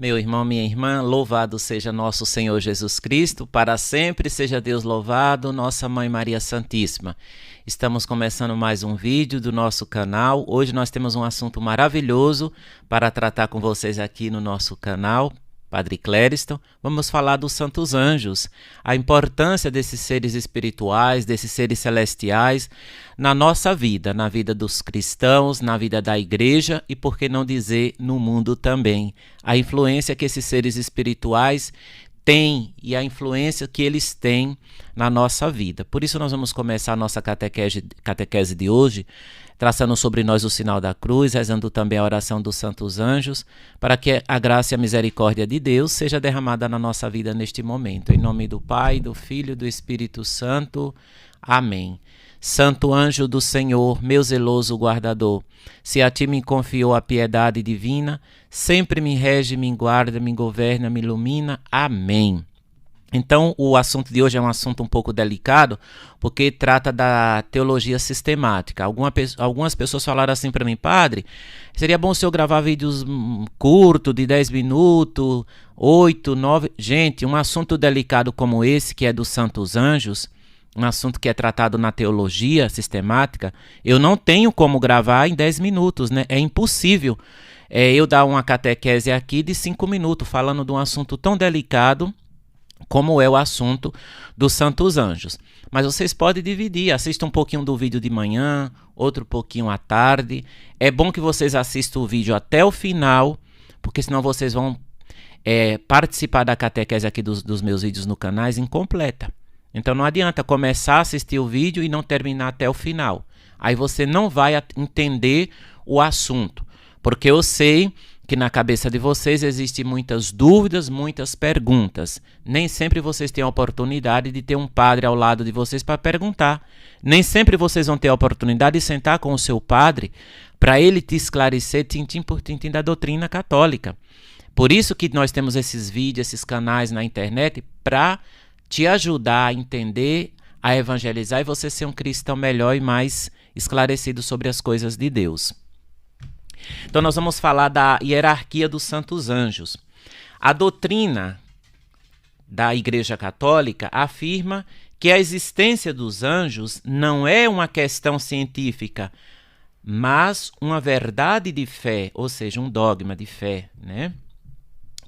Meu irmão, minha irmã, louvado seja nosso Senhor Jesus Cristo, para sempre seja Deus louvado, nossa Mãe Maria Santíssima. Estamos começando mais um vídeo do nosso canal. Hoje nós temos um assunto maravilhoso para tratar com vocês aqui no nosso canal, Padre Clériston. Vamos falar dos santos anjos, a importância desses seres espirituais, desses seres celestiais na nossa vida, na vida dos cristãos, na vida da igreja e, por que não dizer, no mundo também. A influência que esses seres espirituais têm e a influência que eles têm na nossa vida. Por isso nós vamos começar a nossa catequese de hoje, traçando sobre nós o sinal da cruz, rezando também a oração dos santos anjos, para que a graça e a misericórdia de Deus seja derramada na nossa vida neste momento. Em nome do Pai, do Filho e do Espírito Santo. Amém. Santo anjo do Senhor, meu zeloso guardador, se a ti me confiou a piedade divina, sempre me rege, me guarda, me governa, me ilumina. Amém. Então, o assunto de hoje é um assunto um pouco delicado, porque trata da teologia sistemática. Algumas pessoas falaram assim para mim: padre, seria bom se eu gravar vídeos curtos, de 10 minutos, 8, 9... Gente, um assunto delicado como esse, que é dos santos anjos, um assunto que é tratado na teologia sistemática, eu não tenho como gravar em 10 minutos, né? É impossível eu dar uma catequese aqui de 5 minutos, falando de um assunto tão delicado como é o assunto dos santos anjos. Mas vocês podem dividir, assistam um pouquinho do vídeo de manhã, outro pouquinho à tarde. É bom que vocês assistam o vídeo até o final, porque senão vocês vão participar da catequese aqui dos meus vídeos no canal incompleta. Então não adianta começar a assistir o vídeo e não terminar até o final. Aí você não vai entender o assunto, porque eu sei que na cabeça de vocês existem muitas dúvidas, muitas perguntas. Nem sempre vocês têm a oportunidade de ter um padre ao lado de vocês para perguntar. Nem sempre vocês vão ter a oportunidade de sentar com o seu padre para ele te esclarecer tintim por tintim da doutrina católica. Por isso que nós temos esses vídeos, esses canais na internet, para te ajudar a entender, a evangelizar e você ser um cristão melhor e mais esclarecido sobre as coisas de Deus. Então nós vamos falar da hierarquia dos santos anjos. A doutrina da Igreja Católica afirma que a existência dos anjos não é uma questão científica, mas uma verdade de fé, ou seja, um dogma de fé, né?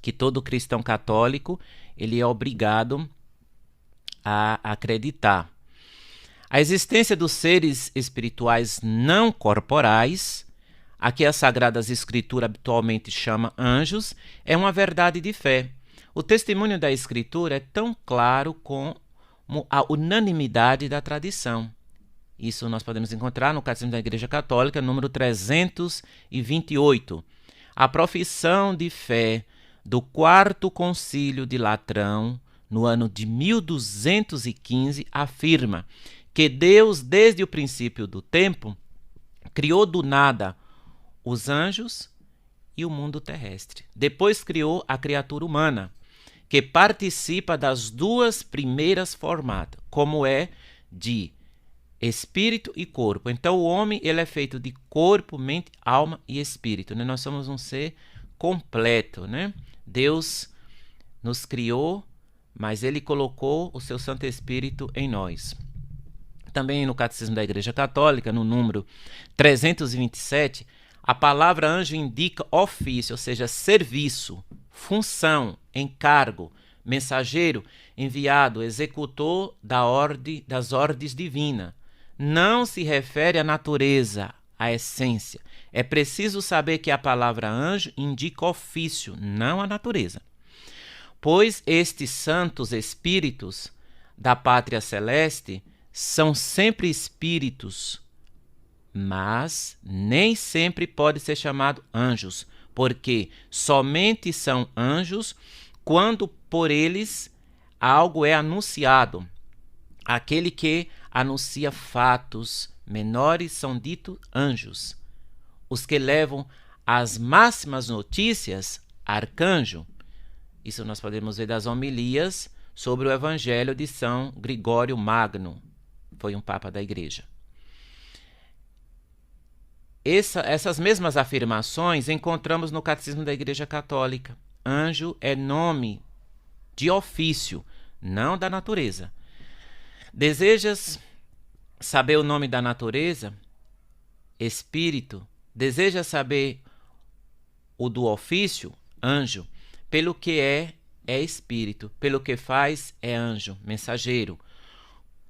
Que todo cristão católico ele é obrigado a acreditar. A existência dos seres espirituais não corporais, a que as Sagradas Escrituras habitualmente chama anjos, é uma verdade de fé. O testemunho da Escritura é tão claro como a unanimidade da tradição. Isso nós podemos encontrar no Catecismo da Igreja Católica, número 328. A profissão de fé do Quarto Concílio de Latrão, no ano de 1215, afirma que Deus, desde o princípio do tempo, criou do nada os anjos e o mundo terrestre. Depois criou a criatura humana, que participa das duas primeiras formadas, como é de espírito e corpo. Então o homem ele é feito de corpo, mente, alma e espírito, né? Nós somos um ser completo, né? Deus nos criou, mas ele colocou o seu Santo Espírito em nós. Também no Catecismo da Igreja Católica, no número 327, a palavra anjo indica ofício, ou seja, serviço, função, encargo, mensageiro, enviado, executor das ordens divinas. Não se refere à natureza, à essência. É preciso saber que a palavra anjo indica ofício, não a natureza. Pois estes santos espíritos da pátria celeste são sempre espíritos, mas nem sempre pode ser chamado anjos, porque somente são anjos quando por eles algo é anunciado. Aquele que anuncia fatos menores são ditos anjos. Os que levam as máximas notícias, arcanjo. Isso nós podemos ver das homilias sobre o Evangelho de São Gregório Magno. Foi um papa da igreja. Essas mesmas afirmações encontramos no Catecismo da Igreja Católica. Anjo é nome de ofício, não da natureza. Desejas saber o nome da natureza? Espírito. Deseja saber o do ofício? Anjo. Pelo que é espírito. Pelo que faz, é anjo, mensageiro.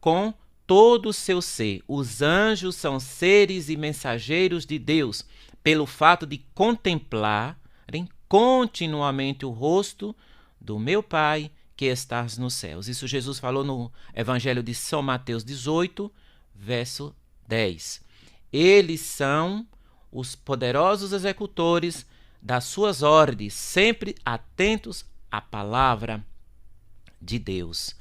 Com todo o seu ser. Os anjos são seres e mensageiros de Deus, pelo fato de contemplarem continuamente o rosto do meu Pai que estás nos céus. Isso Jesus falou no Evangelho de São Mateus 18, verso 10. Eles são os poderosos executores das suas ordens, sempre atentos à palavra de Deus.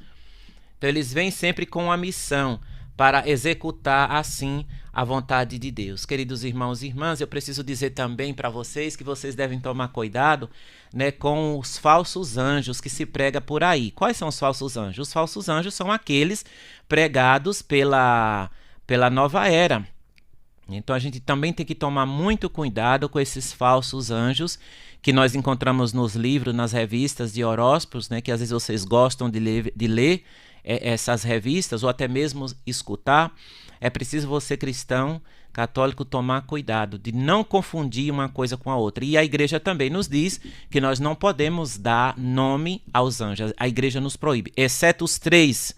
Então eles vêm sempre com a missão para executar assim a vontade de Deus. Queridos irmãos e irmãs, eu preciso dizer também para vocês que vocês devem tomar cuidado, né, com os falsos anjos que se prega por aí. Quais são os falsos anjos? Os falsos anjos são aqueles pregados pela nova era. Então a gente também tem que tomar muito cuidado com esses falsos anjos que nós encontramos nos livros, nas revistas de horóscopos, né, que às vezes vocês gostam de ler essas revistas ou até mesmo escutar. É preciso você, cristão católico, tomar cuidado de não confundir uma coisa com a outra. E a igreja também nos diz que nós não podemos dar nome aos anjos. A igreja nos proíbe, exceto os 3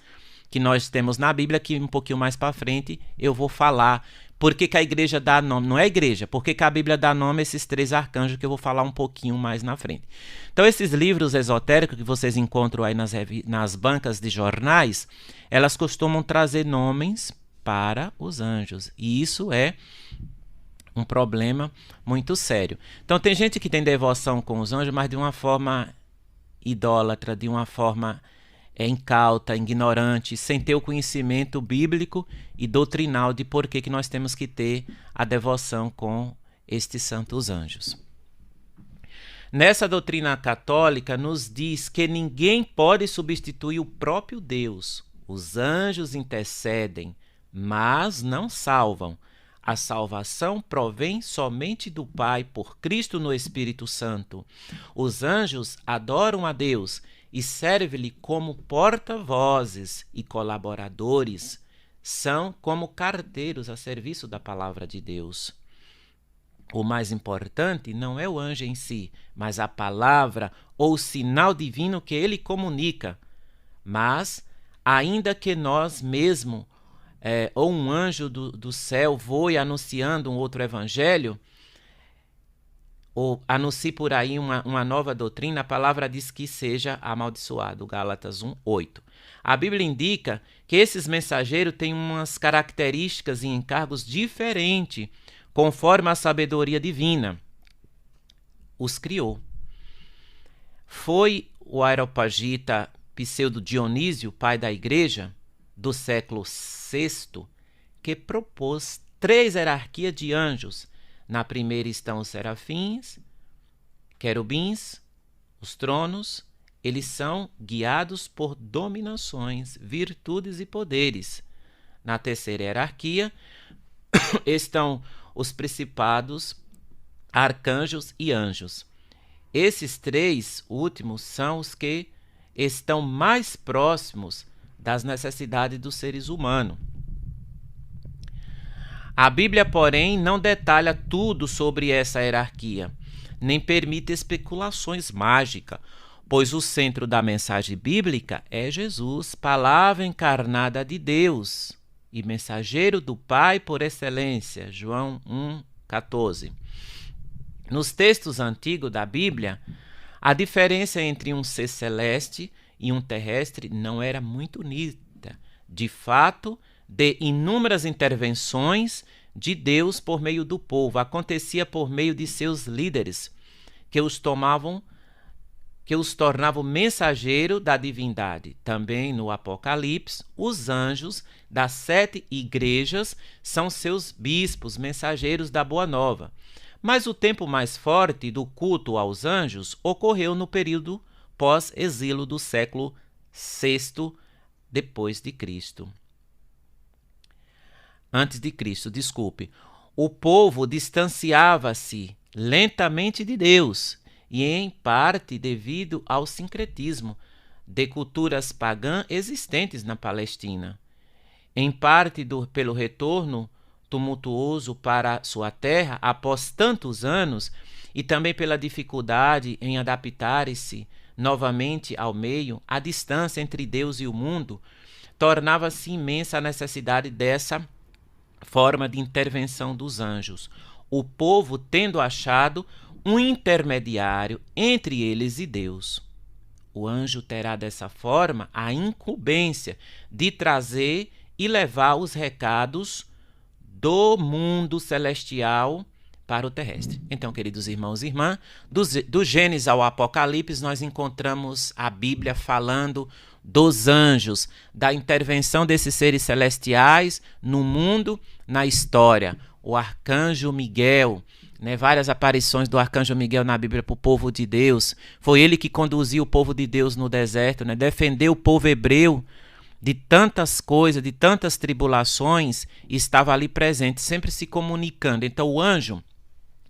que nós temos na Bíblia, que um pouquinho mais para frente eu vou falar. Por que a igreja dá nome? Não é a igreja. Por que a Bíblia dá nome a esses 3 arcanjos que eu vou falar um pouquinho mais na frente. Então, esses livros esotéricos que vocês encontram aí nas bancas de jornais, elas costumam trazer nomes para os anjos. E isso é um problema muito sério. Então, tem gente que tem devoção com os anjos, mas de uma forma idólatra, de uma forma incauta, ignorante, sem ter o conhecimento bíblico e doutrinal de por que nós temos que ter a devoção com estes santos anjos. Nessa doutrina católica nos diz que ninguém pode substituir o próprio Deus. Os anjos intercedem, mas não salvam. A salvação provém somente do Pai por Cristo no Espírito Santo. Os anjos adoram a Deus e servem-lhe como porta-vozes e colaboradores. São como carteiros a serviço da palavra de Deus. O mais importante não é o anjo em si, mas a palavra ou o sinal divino que ele comunica. Mas, ainda que nós mesmos, ou um anjo do céu voe anunciando um outro evangelho, ou anuncie por aí uma nova doutrina, a palavra diz que seja amaldiçoado, Gálatas 1:8. A Bíblia indica que esses mensageiros têm umas características e encargos diferentes, conforme a sabedoria divina os criou. Foi o Areopagita Pseudo Dionísio, pai da igreja, do século VI, que propôs 3 hierarquias de anjos. Na primeira estão os serafins, querubins, os tronos. Eles são guiados por dominações, virtudes e poderes. Na terceira hierarquia estão os principados, arcanjos e anjos. Esses 3 últimos são os que estão mais próximos das necessidades dos seres humanos. A Bíblia, porém, não detalha tudo sobre essa hierarquia, nem permite especulações mágicas, pois o centro da mensagem bíblica é Jesus, palavra encarnada de Deus e mensageiro do Pai por excelência, João 1,14. Nos textos antigos da Bíblia, a diferença entre um ser celeste e um terrestre não era muito nítida. De fato, de inúmeras intervenções de Deus por meio do povo, acontecia por meio de seus líderes, que os tornavam mensageiros da divindade. Também no Apocalipse, os anjos das 7 igrejas são seus bispos, mensageiros da Boa Nova. Mas o tempo mais forte do culto aos anjos ocorreu no período pós-exílio do século VI depois de Cristo. Antes de Cristo, desculpe. O povo distanciava-se lentamente de Deus e em parte devido ao sincretismo de culturas pagãs existentes na Palestina, em parte pelo retorno tumultuoso para sua terra após tantos anos e também pela dificuldade em adaptar-se novamente ao meio. A distância entre Deus e o mundo tornava-se imensa a necessidade dessa forma de intervenção dos anjos, o povo tendo achado um intermediário entre eles e Deus. O anjo terá dessa forma a incumbência de trazer e levar os recados do mundo celestial para o terrestre. Então, queridos irmãos e irmãs, do Gênesis ao Apocalipse, nós encontramos a Bíblia falando dos anjos, da intervenção desses seres celestiais no mundo, na história. O arcanjo Miguel, várias aparições do arcanjo Miguel na Bíblia para o povo de Deus. Foi ele que conduziu o povo de Deus no deserto, defendeu o povo hebreu de tantas coisas, de tantas tribulações, e estava ali presente, sempre se comunicando. Então o anjo,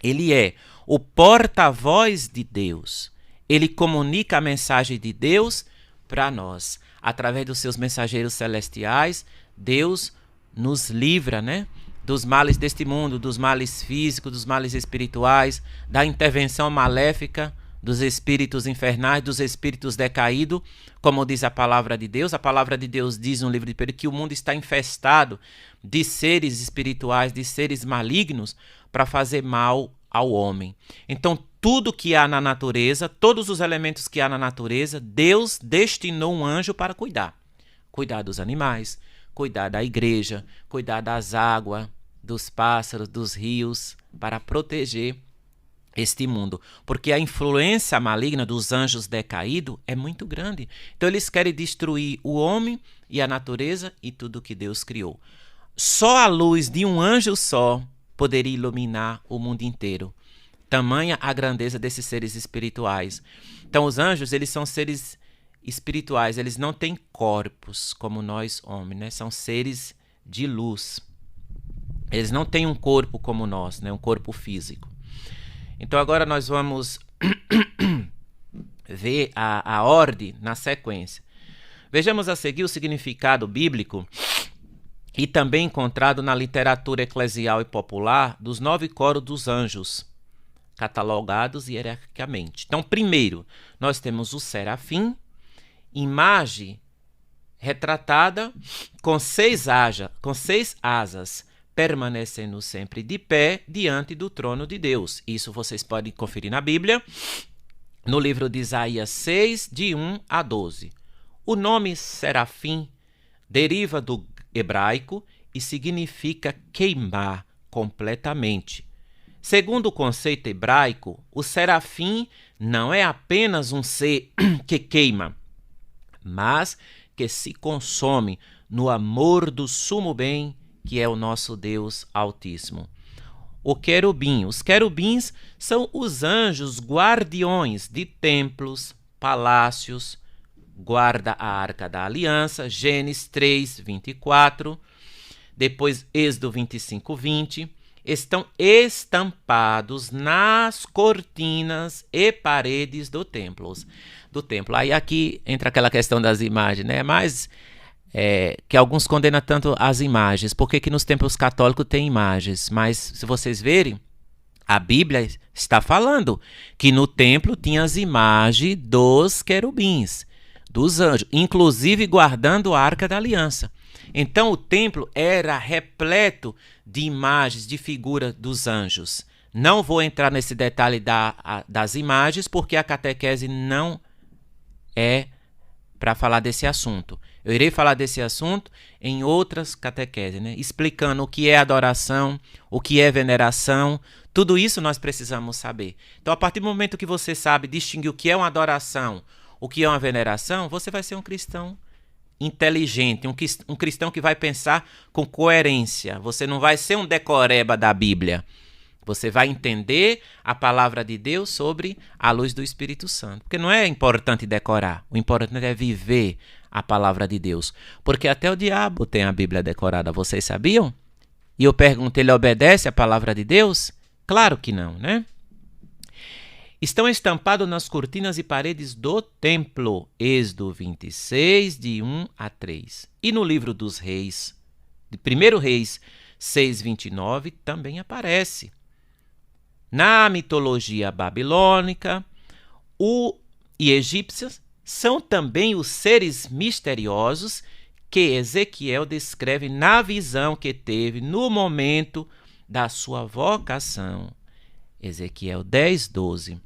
ele é o porta-voz de Deus. Ele comunica a mensagem de Deus para nós. Através dos seus mensageiros celestiais, Deus nos livra, dos males deste mundo, dos males físicos, dos males espirituais, da intervenção maléfica dos espíritos infernais, dos espíritos decaídos, como diz a palavra de Deus. A palavra de Deus diz no livro de Pedro que o mundo está infestado de seres espirituais, de seres malignos, para fazer mal ao homem. Então, tudo que há na natureza, todos os elementos que há na natureza, Deus destinou um anjo para cuidar. Cuidar dos animais, cuidar da igreja, cuidar das águas, dos pássaros, dos rios, para proteger este mundo, porque a influência maligna dos anjos decaídos é muito grande. Então eles querem destruir o homem e a natureza e tudo que Deus criou. Só a luz de um anjo só poderia iluminar o mundo inteiro. Tamanha a grandeza desses seres espirituais. Então os anjos, eles são seres espirituais, eles não têm corpos como nós homens, são seres de luz. Eles não têm um corpo como nós, um corpo físico. Então agora nós vamos ver a ordem na sequência. Vejamos a seguir o significado bíblico e também encontrado na literatura eclesial e popular dos 9 coros dos anjos, catalogados hierarquicamente. Então, primeiro, nós temos o serafim, imagem retratada com 6 asas, permanecendo sempre de pé diante do trono de Deus. Isso vocês podem conferir na Bíblia, no livro de Isaías 6, de 1 a 12. O nome serafim deriva do hebraico e significa queimar completamente. Segundo o conceito hebraico, o serafim não é apenas um ser que queima, mas que se consome no amor do sumo bem, que é o nosso Deus Altíssimo. O querubim. Os querubins são os anjos guardiões de templos, palácios, guarda a Arca da Aliança, Gênesis 3, 24, depois Êxodo 25, 20, estão estampados nas cortinas e paredes do templo. Aí aqui entra aquela questão das imagens, Mas que alguns condenam tanto as imagens. Por que nos templos católicos tem imagens? Mas se vocês verem, a Bíblia está falando que no templo tinha as imagens dos querubins, dos anjos, inclusive guardando a Arca da Aliança. Então o templo era repleto de imagens, de figuras dos anjos. Não vou entrar nesse detalhe das imagens, porque a catequese não é para falar desse assunto. Eu irei falar desse assunto em outras catequeses, explicando o que é adoração, o que é veneração. Tudo isso nós precisamos saber. Então, a partir do momento que você sabe distinguir o que é uma adoração, o que é uma veneração, você vai ser um cristão inteligente, um cristão que vai pensar com coerência. Você não vai ser um decoreba da Bíblia. Você vai entender a palavra de Deus sobre a luz do Espírito Santo. Porque não é importante decorar, o importante é viver a palavra de Deus. Porque até o diabo tem a Bíblia decorada, vocês sabiam? E eu pergunto, ele obedece a palavra de Deus? Claro que não, estão estampados nas cortinas e paredes do templo. Êxodo 26, de 1 a 3. E no livro dos reis, de 1 Reis 6, 29, também aparece. Na mitologia babilônica e egípcia, são também os seres misteriosos que Ezequiel descreve na visão que teve no momento da sua vocação. Ezequiel 10, 12.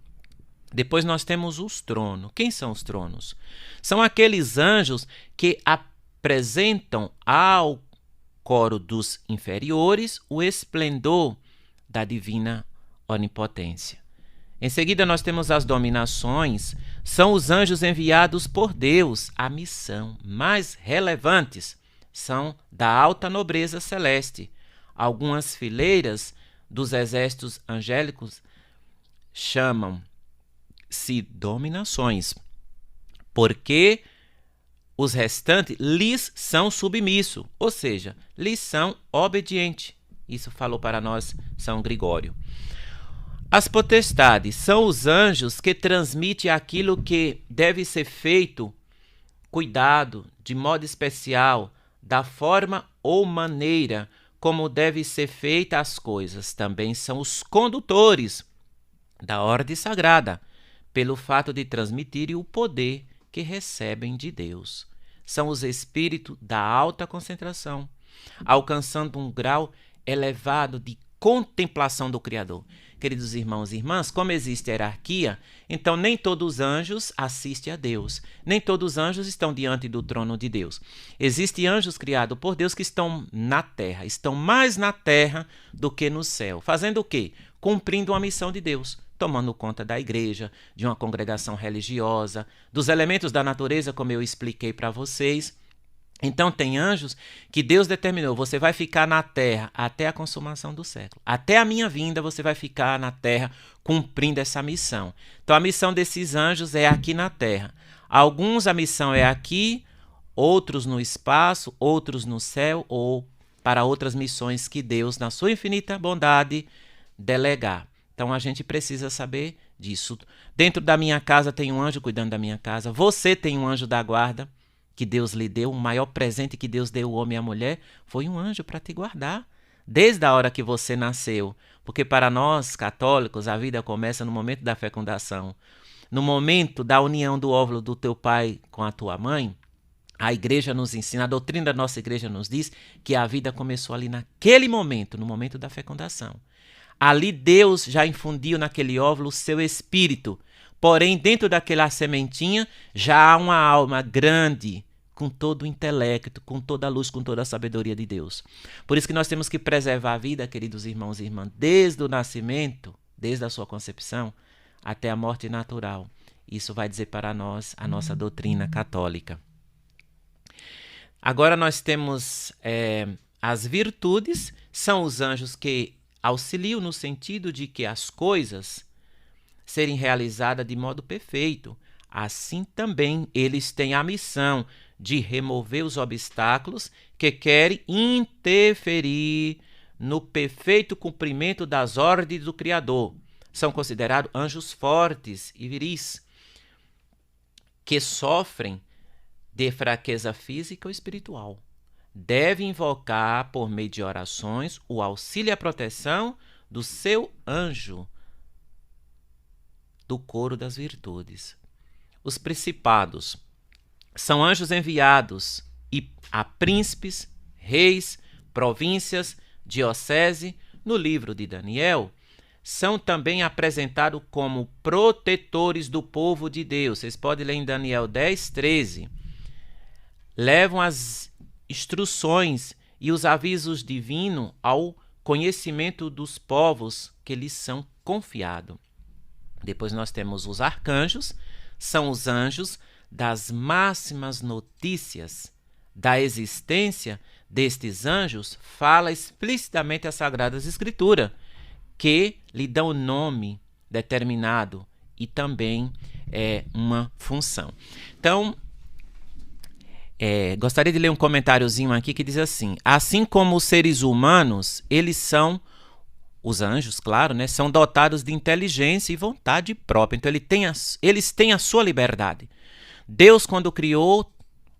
Depois nós temos os tronos. Quem são os tronos? São aqueles anjos que apresentam ao coro dos inferiores o esplendor da divina onipotência. Em seguida nós temos as dominações. São os anjos enviados por Deus. A missão mais relevantes são da alta nobreza celeste. Algumas fileiras dos exércitos angélicos chamam-se dominações, porque os restantes lhes são submissos, ou seja, lhes são obedientes. Isso falou para nós São Gregório. As potestades são os anjos que transmitem aquilo que deve ser feito, cuidado, de modo especial, da forma ou maneira como deve ser feita as coisas. Também são os condutores da ordem sagrada, pelo fato de transmitirem o poder que recebem de Deus. São os espíritos da alta concentração, alcançando um grau elevado de contemplação do Criador. Queridos irmãos e irmãs, como existe hierarquia, então nem todos os anjos assistem a Deus, nem todos os anjos estão diante do trono de Deus. Existem anjos criados por Deus que estão na terra, estão mais na terra do que no céu. Fazendo o quê? Cumprindo uma missão de Deus, tomando conta da igreja, de uma congregação religiosa, dos elementos da natureza, como eu expliquei para vocês. Então tem anjos que Deus determinou, você vai ficar na terra até a consumação do século. Até a minha vinda você vai ficar na terra cumprindo essa missão. Então a missão desses anjos é aqui na terra. Alguns a missão é aqui, outros no espaço, outros no céu ou para outras missões que Deus, na sua infinita bondade, delegar. Então a gente precisa saber disso. Dentro da minha casa tem um anjo cuidando da minha casa. Você tem um anjo da guarda que Deus lhe deu. O maior presente que Deus deu ao homem e à mulher foi um anjo para te guardar. Desde a hora que você nasceu. Porque para nós, católicos, a vida começa no momento da fecundação. No momento da união do óvulo do teu pai com a tua mãe, a igreja nos ensina, a doutrina da nossa igreja nos diz que a vida começou ali naquele momento, no momento da fecundação. Ali Deus já infundiu naquele óvulo o seu espírito. Porém, dentro daquela sementinha já há uma alma grande, com todo o intelecto, com toda a luz, com toda a sabedoria de Deus. Por isso que nós temos que preservar a vida, queridos irmãos e irmãs, desde o nascimento, desde a sua concepção, até a morte natural. Isso vai dizer para nós a nossa doutrina católica. Agora nós temos as virtudes, são os anjos que auxiliam no sentido de que as coisas serem realizadas de modo perfeito. Assim também eles têm a missão de remover os obstáculos que querem interferir no perfeito cumprimento das ordens do Criador. São considerados anjos fortes e viris, que sofrem de fraqueza física ou espiritual. Deve invocar, por meio de orações, o auxílio e a proteção do seu anjo do coro das virtudes. Os principados são anjos enviados a príncipes, reis, províncias, diocese. No livro de Daniel, são também apresentados como protetores do povo de Deus. Vocês podem ler em Daniel 10, 13. Levam as instruções e os avisos divinos ao conhecimento dos povos que lhes são confiados. Depois nós temos os arcanjos, são os anjos das máximas notícias. Da existência destes anjos fala explicitamente as Sagradas Escrituras, que lhe dão nome determinado e também uma função. Então, gostaria de ler um comentáriozinho aqui que diz assim: assim como os seres humanos, eles são os anjos, claro, né, são dotados de inteligência e vontade própria. Então eles têm a sua liberdade. Deus, quando criou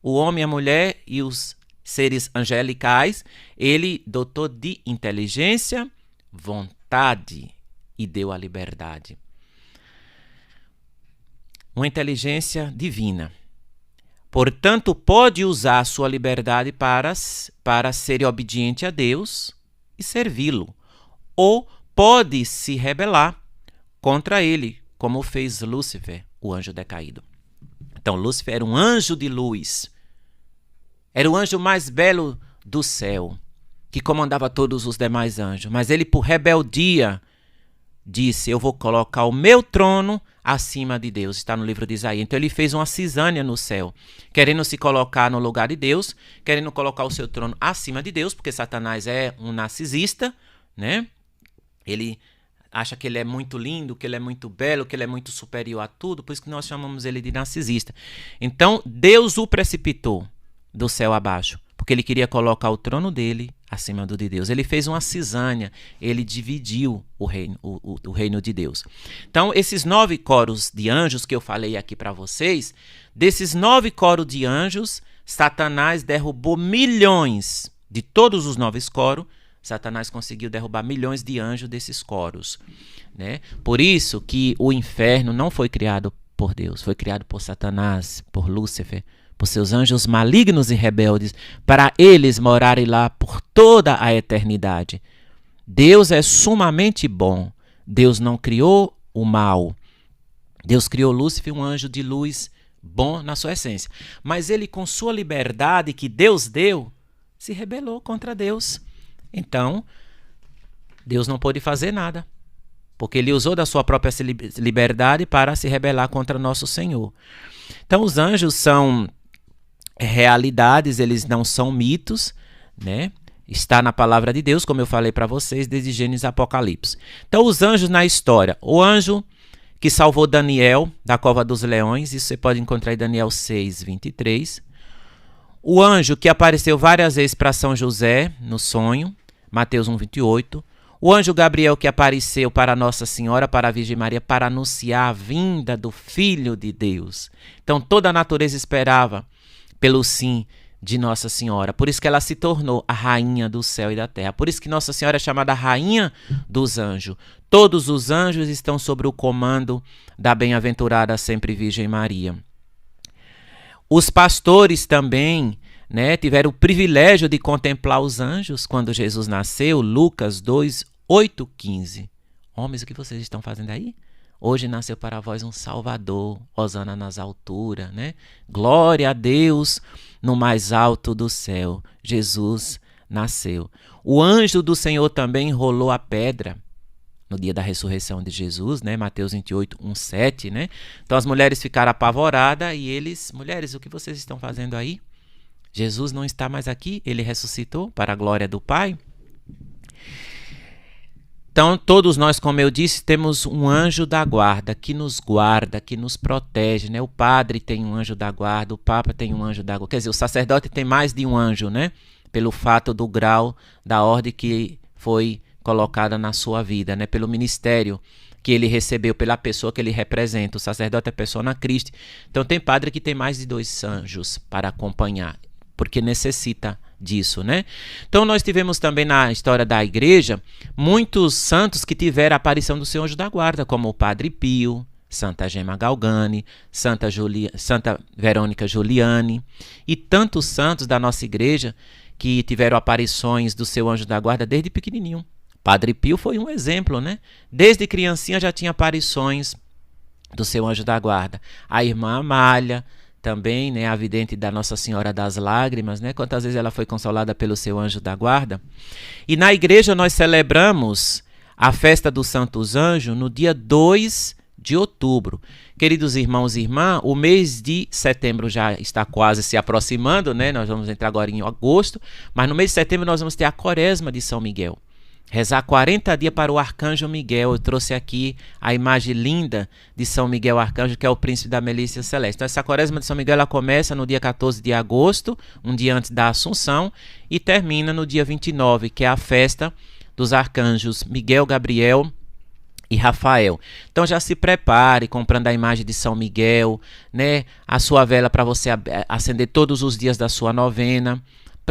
o homem, a mulher e os seres angelicais, ele dotou de inteligência, vontade e deu a liberdade. Uma inteligência divina. Portanto, pode usar a sua liberdade para ser obediente a Deus e servi-lo. Ou pode se rebelar contra ele, como fez Lúcifer, o anjo decaído. Então, Lúcifer era um anjo de luz. Era o anjo mais belo do céu, que comandava todos os demais anjos. Mas ele, por rebeldia, disse: eu vou colocar o meu trono acima de Deus. Está no livro de Isaías. Então ele fez uma cisânia no céu, querendo se colocar no lugar de Deus, querendo colocar o seu trono acima de Deus, porque Satanás é um narcisista, né? Ele acha que ele é muito lindo, que ele é muito belo, que ele é muito superior a tudo, por isso que nós chamamos ele de narcisista. Então Deus o precipitou do céu abaixo, porque ele queria colocar o trono dele acima do de Deus. Ele fez uma cisânia, ele dividiu o reino de Deus. Então, esses 9 coros de anjos que eu falei aqui para vocês, desses 9 coros de anjos, Satanás derrubou milhões de todos os 9 coros. Satanás conseguiu derrubar milhões de anjos desses coros, né? Por isso que o inferno não foi criado por Deus, foi criado por Satanás, por Lúcifer, por seus anjos malignos e rebeldes, para eles morarem lá por toda a eternidade. Deus é sumamente bom. Deus não criou o mal. Deus criou Lúcifer, um anjo de luz bom na sua essência. Mas ele, com sua liberdade que Deus deu, se rebelou contra Deus. Então, Deus não pôde fazer nada, porque ele usou da sua própria liberdade para se rebelar contra nosso Senhor. Então, os anjos são realidades, eles não são mitos, né? Está na palavra de Deus, como eu falei para vocês, desde Gênesis e Apocalipse. Então, os anjos na história. O anjo que salvou Daniel da cova dos leões, isso você pode encontrar em Daniel 6, 23. O anjo que apareceu várias vezes para São José no sonho, Mateus 1, 28. O anjo Gabriel que apareceu para Nossa Senhora, para a Virgem Maria, para anunciar a vinda do Filho de Deus. Então toda a natureza esperava pelo sim de Nossa Senhora. Por isso que ela se tornou a rainha do céu e da terra. Por isso que Nossa Senhora é chamada rainha dos anjos. Todos os anjos estão sob o comando da bem-aventurada sempre Virgem Maria. Os pastores também, né, tiveram o privilégio de contemplar os anjos quando Jesus nasceu. Lucas 2, 8, 15. Homens, o que vocês estão fazendo aí? Hoje nasceu para vós um Salvador, hosana nas alturas, né? Glória a Deus no mais alto do céu. Jesus nasceu. O anjo do Senhor também rolou a pedra no dia da ressurreição de Jesus, né? Mateus 28, 1, 7, né? Então as mulheres ficaram apavoradas e eles: mulheres, o que vocês estão fazendo aí? Jesus não está mais aqui, ele ressuscitou para a glória do Pai. Então, todos nós, como eu disse, temos um anjo da guarda que nos guarda, que nos protege, né? O padre tem um anjo da guarda, o papa tem um anjo da guarda. Quer dizer, o sacerdote tem mais de um anjo, né? Pelo fato do grau da ordem que foi colocada na sua vida, né? Pelo ministério que ele recebeu, pela pessoa que ele representa. O sacerdote é persona Christi. Então, tem padre que tem mais de 2 anjos para acompanhar, porque necessita disso, né? Então nós tivemos também na história da igreja muitos santos que tiveram a aparição do seu anjo da guarda, como o Padre Pio, Santa Gema Galgani, Santa Verônica Giuliani e tantos santos da nossa igreja que tiveram aparições do seu anjo da guarda desde pequenininho. Padre Pio foi um exemplo, né? Desde criancinha já tinha aparições do seu anjo da guarda. A irmã Amália também, né, a vidente da Nossa Senhora das Lágrimas, né? Quantas vezes ela foi consolada pelo seu anjo da guarda. E na igreja nós celebramos a festa dos Santos Anjos no dia 2 de outubro. Queridos irmãos e irmãs, o mês de setembro já está quase se aproximando, né? Nós vamos entrar agora em agosto, mas no mês de setembro nós vamos ter a quaresma de São Miguel. Rezar 40 dias para o Arcanjo Miguel. Eu trouxe aqui a imagem linda de São Miguel Arcanjo, que é o príncipe da milícia celeste. Então essa quaresma de São Miguel ela começa no dia 14 de agosto, um dia antes da Assunção, e termina no dia 29, que é a festa dos arcanjos Miguel, Gabriel e Rafael. Então já se prepare comprando a imagem de São Miguel, né? A sua vela para você acender todos os dias da sua novena.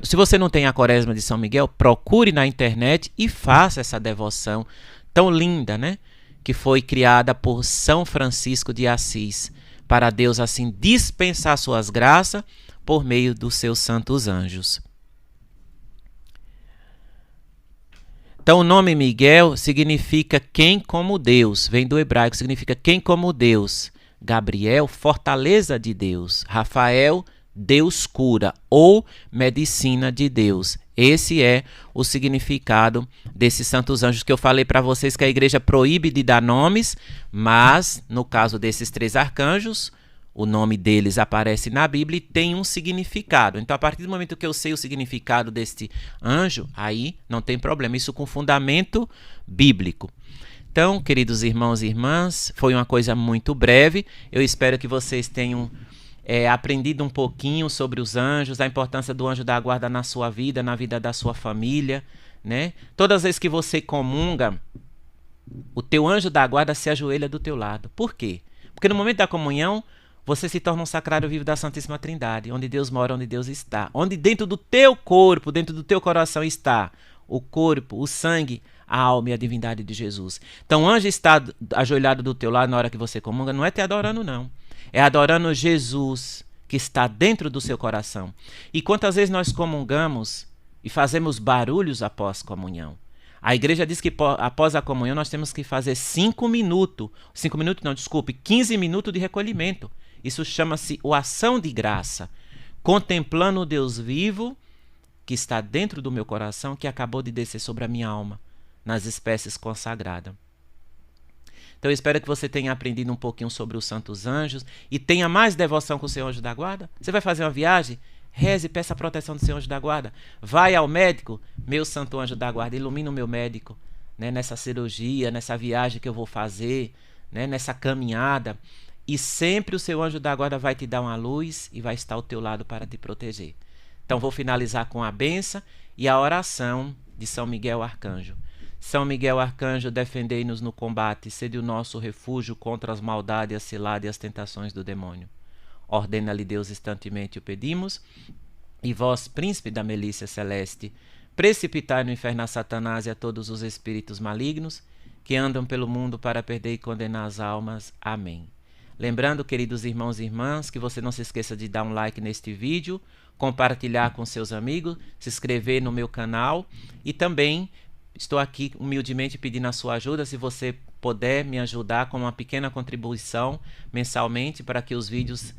Se você não tem a quaresma de São Miguel, procure na internet e faça essa devoção tão linda, né? Que foi criada por São Francisco de Assis, para Deus assim dispensar suas graças por meio dos seus santos anjos. Então o nome Miguel significa quem como Deus, vem do hebraico, significa quem como Deus. Gabriel, fortaleza de Deus. Rafael, Deus cura ou medicina de Deus. Esse é o significado desses santos anjos que eu falei para vocês que a igreja proíbe de dar nomes, mas no caso desses 3 arcanjos, o nome deles aparece na Bíblia e tem um significado. Então, a partir do momento que eu sei o significado deste anjo, aí não tem problema. Isso com fundamento bíblico. Então, queridos irmãos e irmãs, foi uma coisa muito breve. Eu espero que vocês tenham aprendido um pouquinho sobre os anjos, a importância do anjo da guarda na sua vida, na vida da sua família, né? Todas as vezes que você comunga, o teu anjo da guarda se ajoelha do teu lado. Por quê? Porque no momento da comunhão, você se torna um sacrário vivo da Santíssima Trindade, onde Deus mora, onde Deus está. Onde dentro do teu corpo, dentro do teu coração está o corpo, o sangue, a alma e a divindade de Jesus. Então o anjo está ajoelhado do teu lado na hora que você comunga, não é te adorando não. É adorando Jesus que está dentro do seu coração. E quantas vezes nós comungamos e fazemos barulhos após comunhão? A igreja diz que após a comunhão nós temos que fazer 5 minutos. 5 minutos não, desculpe, 15 minutos de recolhimento. Isso chama-se o ação de graça. Contemplando o Deus vivo que está dentro do meu coração, que acabou de descer sobre a minha alma, nas espécies consagradas. Então eu espero que você tenha aprendido um pouquinho sobre os santos anjos e tenha mais devoção com o seu anjo da guarda. Você vai fazer uma viagem? Reze e peça a proteção do seu anjo da guarda. Vai ao médico, meu santo anjo da guarda, ilumina o meu médico, né, nessa cirurgia, nessa viagem que eu vou fazer, né, nessa caminhada. E sempre o seu anjo da guarda vai te dar uma luz e vai estar ao teu lado para te proteger. Então vou finalizar com a bênção e a oração de São Miguel Arcanjo. São Miguel Arcanjo, defendei-nos no combate, sede o nosso refúgio contra as maldades, as ciladas e as tentações do demônio. Ordena-lhe Deus instantemente o pedimos. E vós, príncipe da milícia celeste, precipitai no inferno a Satanás e a todos os espíritos malignos que andam pelo mundo para perder e condenar as almas. Amém. Lembrando, queridos irmãos e irmãs, que você não se esqueça de dar um like neste vídeo, compartilhar com seus amigos, se inscrever no meu canal e também estou aqui humildemente pedindo a sua ajuda, se você puder me ajudar com uma pequena contribuição mensalmente para que os vídeos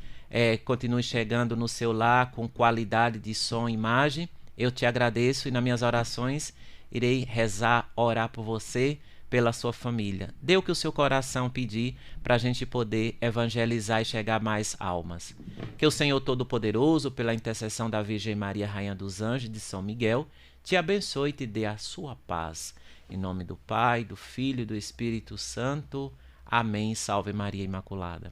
continuem chegando no seu lar com qualidade de som e imagem. Eu te agradeço e nas minhas orações irei rezar, orar por você, pela sua família. Dê o que o seu coração pedir para a gente poder evangelizar e chegar a mais almas. Que o Senhor Todo-Poderoso, pela intercessão da Virgem Maria, Rainha dos Anjos, de São Miguel, te abençoe e te dê a sua paz. Em nome do Pai, do Filho e do Espírito Santo. Amém. Salve Maria Imaculada.